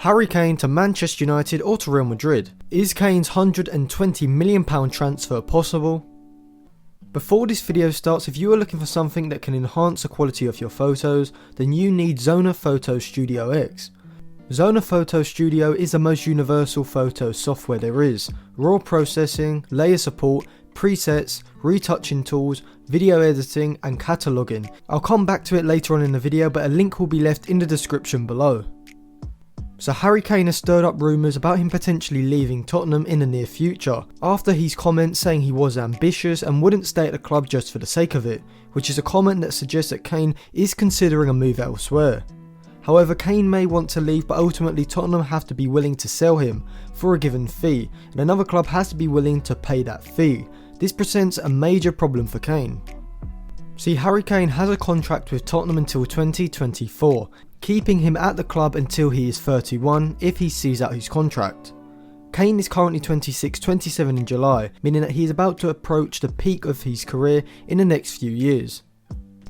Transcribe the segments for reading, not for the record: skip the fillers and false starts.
Harry Kane to Manchester United or to Real Madrid. Is Kane's £120 million transfer possible? Before this video starts, if you are looking for something that can enhance the quality of your photos, then you need Zona Photo Studio X. Zona Photo Studio is the most universal photo software there is. Raw processing, layer support, presets, retouching tools, video editing and cataloguing. I'll come back to it later on in the video, but a link will be left in the description below. So Harry Kane has stirred up rumours about him potentially leaving Tottenham in the near future, after his comment saying he was ambitious and wouldn't stay at the club just for the sake of it, which is a comment that suggests that Kane is considering a move elsewhere. However, Kane may want to leave, but ultimately Tottenham have to be willing to sell him for a given fee, and another club has to be willing to pay that fee. This presents a major problem for Kane. See, Harry Kane has a contract with Tottenham until 2024, keeping him at the club until he is 31 if he sees out his contract. Kane is currently 26-27 in July, meaning that he is about to approach the peak of his career in the next few years.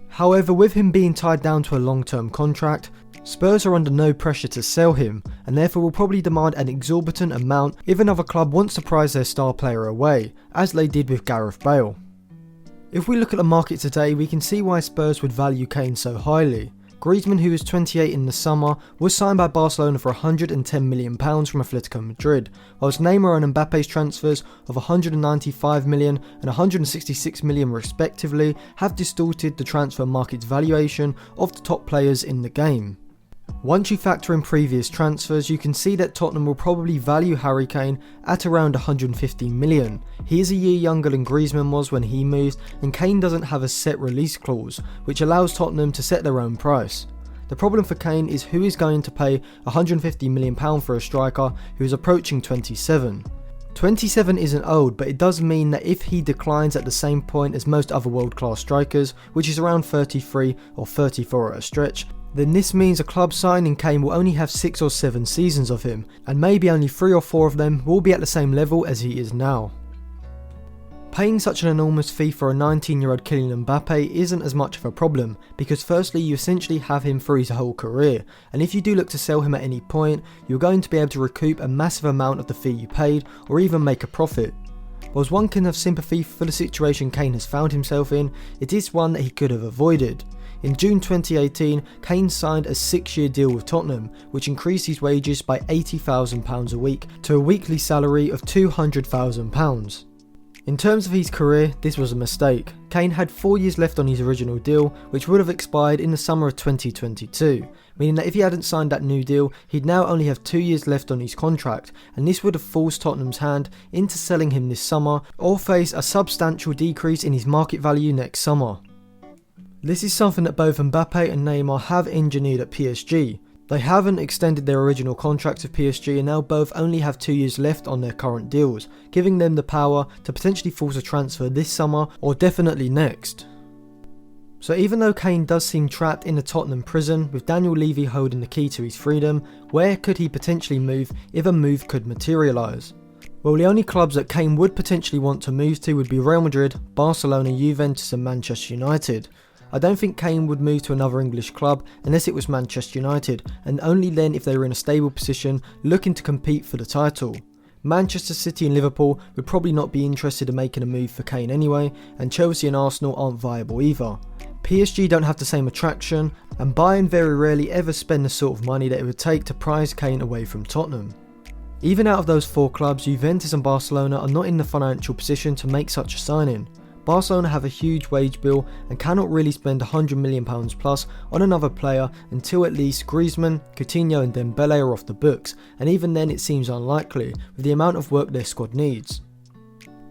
However, with him being tied down to a long-term contract, Spurs are under no pressure to sell him, and therefore will probably demand an exorbitant amount if another club wants to prize their star player away, as they did with Gareth Bale. If we look at the market today, we can see why Spurs would value Kane so highly. Griezmann, who was 28 in the summer, was signed by Barcelona for £110 million from Atletico Madrid, whilst Neymar and Mbappe's transfers of £195 million and £166 million respectively have distorted the transfer market's valuation of the top players in the game. Once you factor in previous transfers, you can see that Tottenham will probably value Harry Kane at around £150 million. He is a year younger than Griezmann was when he moved, and Kane doesn't have a set release clause, which allows Tottenham to set their own price. The problem for Kane is who is going to pay £150 million for a striker who is approaching 27. 27 isn't old, but it does mean that if he declines at the same point as most other world-class strikers, which is around 33 or 34 at a stretch, then this means a club signing Kane will only have 6 or 7 seasons of him, and maybe only 3 or 4 of them will be at the same level as he is now. Paying such an enormous fee for a 19-year-old Kylian Mbappe isn't as much of a problem, because firstly you essentially have him for his whole career, and if you do look to sell him at any point, you're going to be able to recoup a massive amount of the fee you paid, or even make a profit. Whilst one can have sympathy for the situation Kane has found himself in, it is one that he could have avoided. In June 2018, Kane signed a 6-year deal with Tottenham, which increased his wages by £80,000 a week to a weekly salary of £200,000. In terms of his career, this was a mistake. Kane had 4 years left on his original deal, which would have expired in the summer of 2022, meaning that if he hadn't signed that new deal, he'd now only have 2 years left on his contract, and this would have forced Tottenham's hand into selling him this summer, or face a substantial decrease in his market value next summer. This is something that both Mbappe and Neymar have engineered at PSG. They haven't extended their original contracts with PSG and now both only have 2 years left on their current deals, giving them the power to potentially force a transfer this summer or definitely next. So even though Kane does seem trapped in the Tottenham prison with Daniel Levy holding the key to his freedom, where could he potentially move if a move could materialise? Well, the only clubs that Kane would potentially want to move to would be Real Madrid, Barcelona, Juventus and Manchester United. I don't think Kane would move to another English club unless it was Manchester United, and only then if they were in a stable position looking to compete for the title. Manchester City and Liverpool would probably not be interested in making a move for Kane anyway, and Chelsea and Arsenal aren't viable either. PSG don't have the same attraction, and Bayern very rarely ever spend the sort of money that it would take to prize Kane away from Tottenham. Even out of those 4 clubs, Juventus and Barcelona are not in the financial position to make such a signing. Barcelona have a huge wage bill and cannot really spend £100 million plus on another player until at least Griezmann, Coutinho and Dembele are off the books, and even then it seems unlikely with the amount of work their squad needs.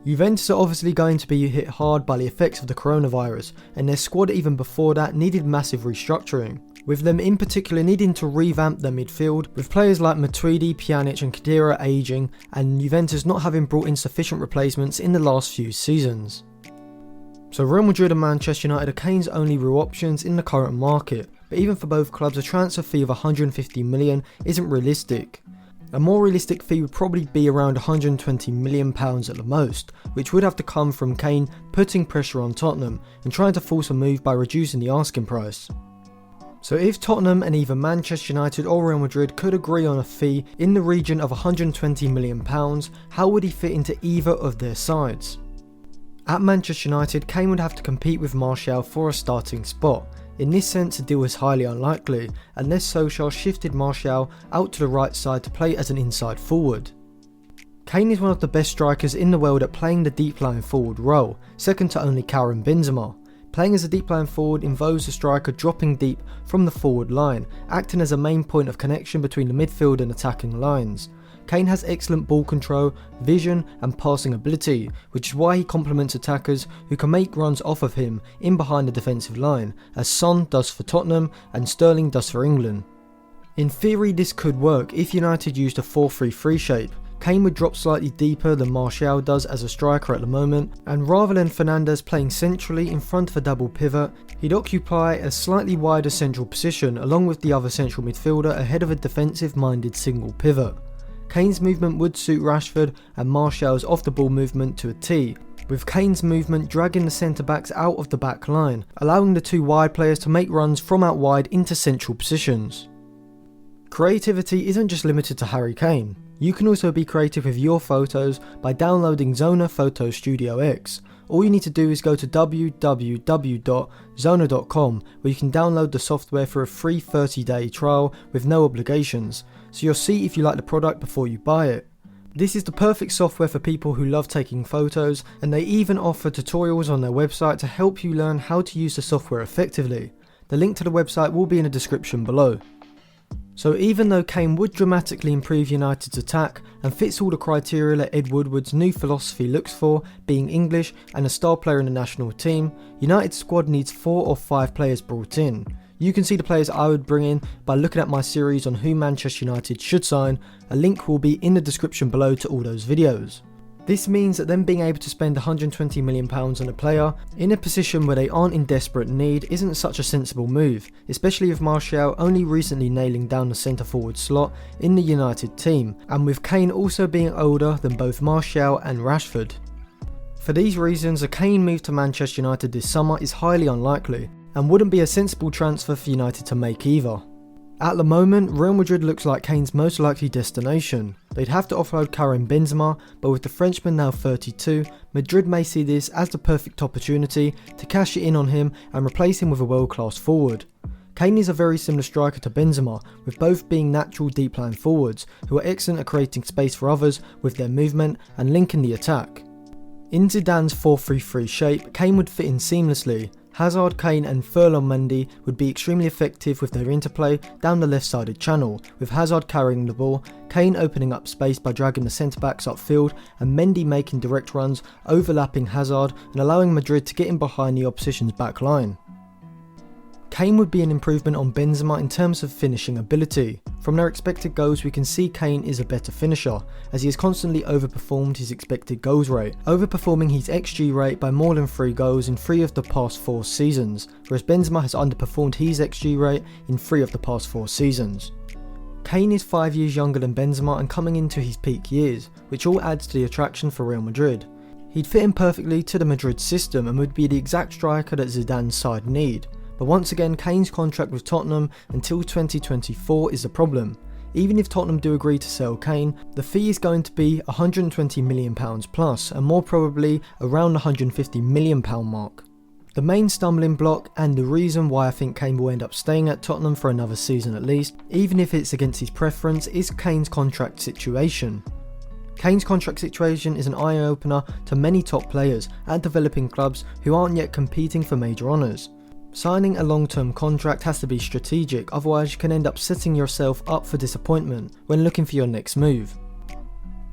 Juventus are obviously going to be hit hard by the effects of the coronavirus, and their squad even before that needed massive restructuring, with them in particular needing to revamp their midfield, with players like Matuidi, Pjanic and Khedira ageing, and Juventus not having brought in sufficient replacements in the last few seasons. So Real Madrid and Manchester United are Kane's only real options in the current market, but even for both clubs a transfer fee of £150 million isn't realistic. A more realistic fee would probably be around £120 million at the most, which would have to come from Kane putting pressure on Tottenham and trying to force a move by reducing the asking price. So if Tottenham and either Manchester United or Real Madrid could agree on a fee in the region of £120 million, how would he fit into either of their sides? At Manchester United, Kane would have to compete with Martial for a starting spot. In this sense, the deal is highly unlikely, unless Solskjaer shifted Martial out to the right side to play as an inside forward. Kane is one of the best strikers in the world at playing the deep line forward role, second to only Karim Benzema. Playing as a deep line forward involves the striker dropping deep from the forward line, acting as a main point of connection between the midfield and attacking lines. Kane has excellent ball control, vision and passing ability, which is why he complements attackers who can make runs off of him in behind the defensive line, as Son does for Tottenham and Sterling does for England. In theory, this could work if United used a 4-3-3 shape. Kane would drop slightly deeper than Martial does as a striker at the moment, and rather than Fernandes playing centrally in front of a double pivot, he'd occupy a slightly wider central position along with the other central midfielder ahead of a defensive minded single pivot. Kane's movement would suit Rashford and Martial's off the ball movement to a T, with Kane's movement dragging the centre backs out of the back line, allowing the two wide players to make runs from out wide into central positions. Creativity isn't just limited to Harry Kane. You can also be creative with your photos by downloading Zona Photo Studio X. All you need to do is go to www.zona.com, where you can download the software for a free 30-day trial with no obligations, so you'll see if you like the product before you buy it. This is the perfect software for people who love taking photos, and they even offer tutorials on their website to help you learn how to use the software effectively. The link to the website will be in the description below. So even though Kane would dramatically improve United's attack and fits all the criteria that Ed Woodward's new philosophy looks for, being English and a star player in the national team, United's squad needs 4 or 5 players brought in. You can see the players I would bring in by looking at my series on who Manchester United should sign. A link will be in the description below to all those videos. This means that them being able to spend £120 million on a player in a position where they aren't in desperate need isn't such a sensible move, especially with Martial only recently nailing down the centre forward slot in the United team, and with Kane also being older than both Martial and Rashford. For these reasons, a Kane move to Manchester United this summer is highly unlikely, and wouldn't be a sensible transfer for United to make either. At the moment, Real Madrid looks like Kane's most likely destination. They'd have to offload Karim Benzema, but with the Frenchman now 32, Madrid may see this as the perfect opportunity to cash it in on him and replace him with a world-class forward. Kane is a very similar striker to Benzema, with both being natural deep line forwards who are excellent at creating space for others with their movement and linking the attack. In Zidane's 4-3-3 shape, Kane would fit in seamlessly. Hazard, Kane and Ferland Mendy would be extremely effective with their interplay down the left-sided channel, with Hazard carrying the ball, Kane opening up space by dragging the centre-backs upfield and Mendy making direct runs, overlapping Hazard and allowing Madrid to get in behind the opposition's back line. Kane would be an improvement on Benzema in terms of finishing ability. From their expected goals we can see Kane is a better finisher, as he has constantly overperformed his expected goals rate, overperforming his XG rate by more than 3 goals in 3 of the past 4 seasons, whereas Benzema has underperformed his XG rate in 3 of the past 4 seasons. Kane is 5 years younger than Benzema and coming into his peak years, which all adds to the attraction for Real Madrid. He'd fit in perfectly to the Madrid system and would be the exact striker that Zidane's side need. But once again, Kane's contract with Tottenham until 2024 is the problem. Even if Tottenham do agree to sell Kane, the fee is going to be £120 million plus, and more probably around the £150 million mark. The main stumbling block, and the reason why I think Kane will end up staying at Tottenham for another season at least, even if it's against his preference, is Kane's contract situation. Kane's contract situation is an eye-opener to many top players at developing clubs who aren't yet competing for major honours. Signing a long-term contract has to be strategic, otherwise you can end up setting yourself up for disappointment when looking for your next move.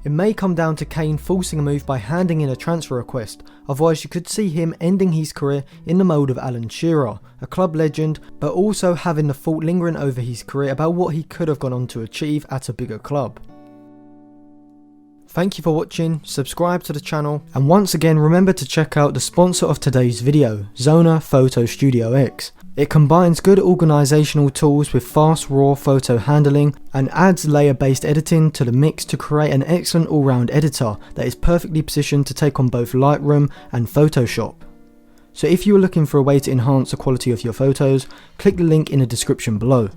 It may come down to Kane forcing a move by handing in a transfer request, otherwise you could see him ending his career in the mould of Alan Shearer, a club legend, but also having the thought lingering over his career about what he could have gone on to achieve at a bigger club. Thank you for watching, subscribe to the channel, and once again remember to check out the sponsor of today's video, Zona Photo Studio X. It combines good organisational tools with fast raw photo handling and adds layer based editing to the mix to create an excellent all round editor that is perfectly positioned to take on both Lightroom and Photoshop. So if you are looking for a way to enhance the quality of your photos, click the link in the description below.